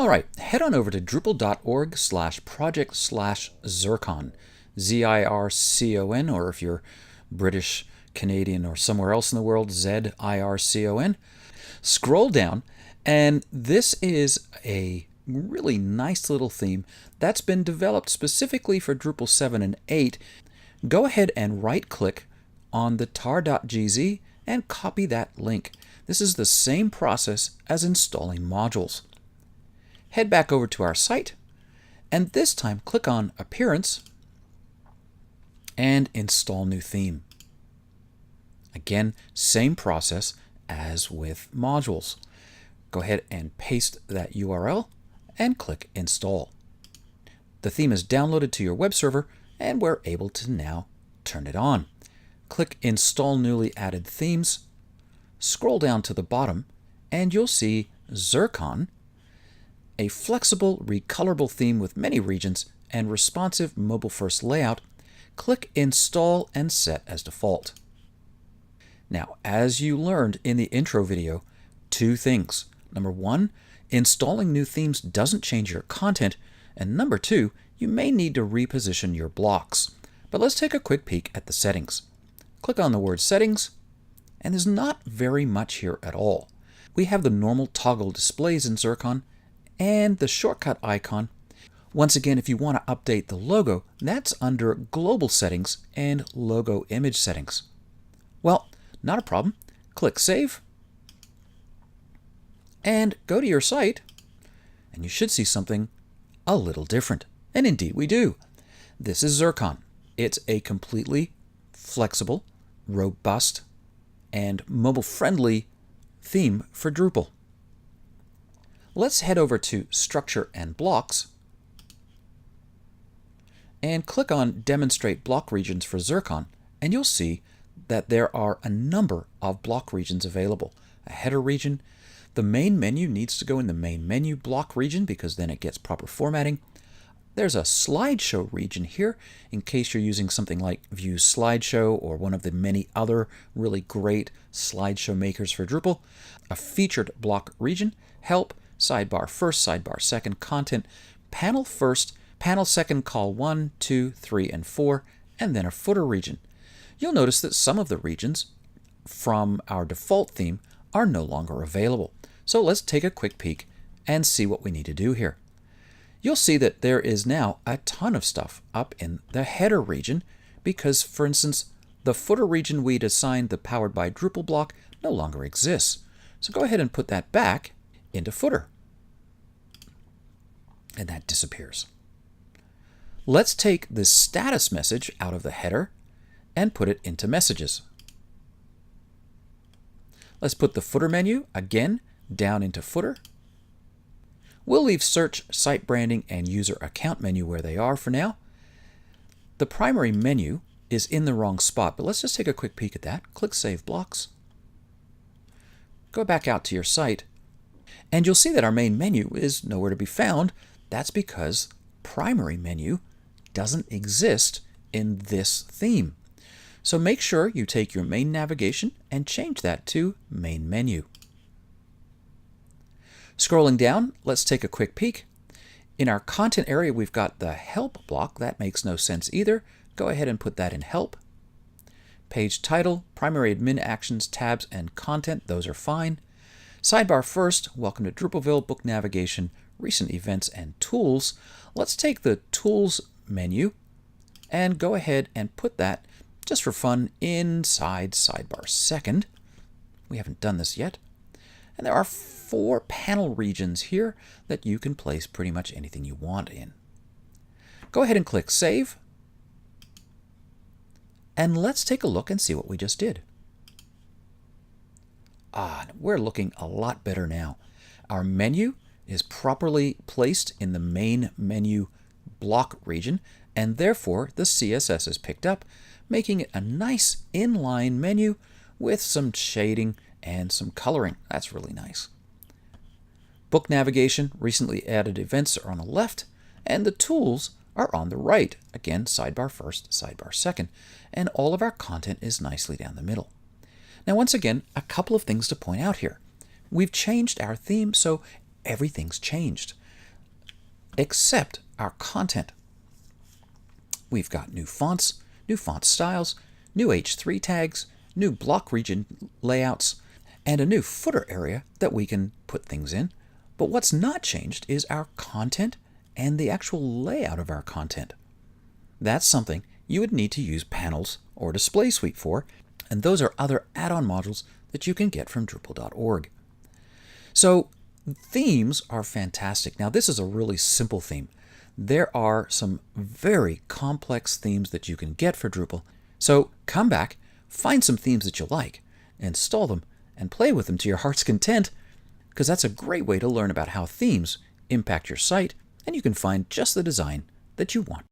All right, head on over to drupal.org/project/ZIRCON, ZIRCON, or if you're British, Canadian, or somewhere else in the world, ZIRCON. Scroll down, and this is a really nice little theme that's been developed specifically for Drupal 7 and 8. Go ahead and right-click on the tar.gz and copy that link. This is the same process as installing modules. Head back over to our site, and this time click on Appearance and Install New Theme. Again, same process as with modules. Go ahead and paste that URL and click Install. The theme is downloaded to your web server, and we're able to now turn it on. Click Install Newly Added Themes, scroll down to the bottom, and you'll see ZIRCON, a flexible, recolorable theme with many regions and responsive mobile-first layout. Click Install and Set as default. Now, as you learned in the intro video, two things. Number one, installing new themes doesn't change your content, and number two, you may need to reposition your blocks. But let's take a quick peek at the settings. Click on the word Settings, and there's not very much here at all. We have the normal toggle displays in ZIRCON and the shortcut icon. Once again, if you want to update the logo, that's under Global Settings and Logo Image Settings. Well, not a problem. Click Save, and go to your site, and you should see something a little different. And indeed we do. This is ZIRCON. It's a completely flexible, robust, and mobile-friendly theme for Drupal. Let's head over to Structure and Blocks and click on Demonstrate Block Regions for ZIRCON, and you'll see that there are a number of block regions available. A header region. The main menu needs to go in the main menu block region because then it gets proper formatting. There's a slideshow region here in case you're using something like Vue Slideshow or one of the many other really great slideshow makers for Drupal. A featured block region, help, sidebar first, sidebar second, content, panel first, panel second, call 1, 2, 3, and 4, and then a footer region. You'll notice that some of the regions from our default theme are no longer available. So let's take a quick peek and see what we need to do here. You'll see that there is now a ton of stuff up in the header region because, for instance, the footer region we'd assigned the Powered by Drupal block no longer exists. So go ahead and put that back into footer. And that disappears. Let's take the status message out of the header and put it into messages. Let's put the footer menu again down into footer. We'll leave search, site branding, and user account menu where they are for now. The primary menu is in the wrong spot, but let's just take a quick peek at that. Click Save Blocks. Go back out to your site, and you'll see that our main menu is nowhere to be found. That's because primary menu doesn't exist in this theme. So make sure you take your main navigation and change that to main menu. Scrolling down, let's take a quick peek. In our content area, we've got the help block. That makes no sense either. Go ahead and put that in help. Page title, primary admin actions, tabs, and content, those are fine. Sidebar first, welcome to Drupalville, book navigation, recent events, and tools. Let's take the tools menu and go ahead and put that, just for fun, inside sidebar second. We haven't done this yet. And there are 4 panel regions here that you can place pretty much anything you want in. Go ahead and click Save. And let's take a look and see what we just did. We're looking a lot better now. Our menu is properly placed in the main menu block region, and therefore the CSS is picked up, making it a nice inline menu with some shading and some coloring. That's really nice. Book navigation, recently added events are on the left, and the tools are on the right. Again, sidebar first, sidebar second, and all of our content is nicely down the middle. Now, once again, a couple of things to point out here. We've changed our theme, so everything's changed. except our content. We've got new fonts, new font styles, new H3 tags, new block region layouts, and a new footer area that we can put things in. But what's not changed is our content and the actual layout of our content. That's something you would need to use Panels or Display Suite for, and those are other add-on modules that you can get from Drupal.org. So themes are fantastic. Now this is a really simple theme. There are some very complex themes that you can get for Drupal. So come back, find some themes that you like, install them, and play with them to your heart's content, because that's a great way to learn about how themes impact your site, and you can find just the design that you want.